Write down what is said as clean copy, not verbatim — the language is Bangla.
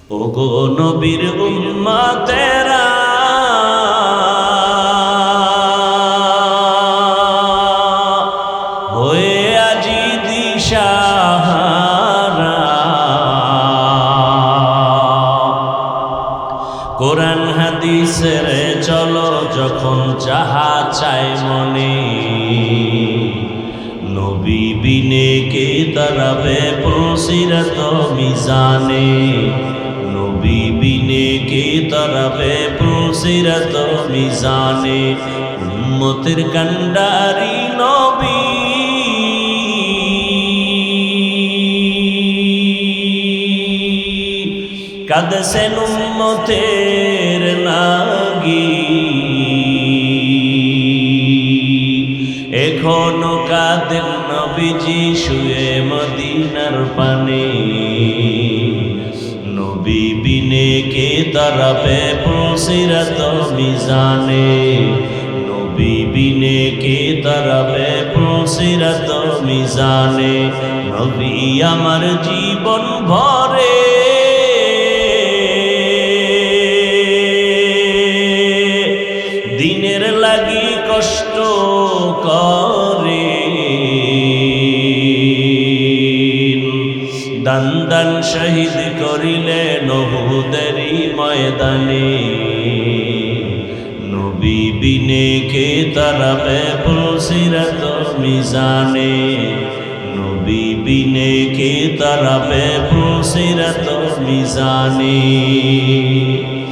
ওগো নবীর উম্মতেরা হয়ে আজি দিশাহারা, কোরআন হাদিসের চলো যখন যাহা চায় মনে, নবী বিনে কে দাঁড়াবে পুলসিরাত মিজানে, নবী বিনে কে দাঁড়াবে পুলসিরাত মিজানে। উম্মতের কান্ডারি নবী কাঁদছেন উম্মতের লাগি, এখনো কাঁদেন নবীজি শুয়ে মদিনার পানে, নবী বিনে কে দাঁড়াবে পুলসিরাত মিজানে, নবী বিনে কে দাঁড়াবে পুলসিরাত মিজানে। নবী আমার জীবন ভরে দিনের লাগি কষ্ট করে, দান দান শহীদ করিলেন উহুদেরই ময়দানে, নবী বিনে কে দাঁড়াবে পুলসিরাত মিজানে, নবী বিনে কে দাঁড়াবে পুলসিরাত মিজানে।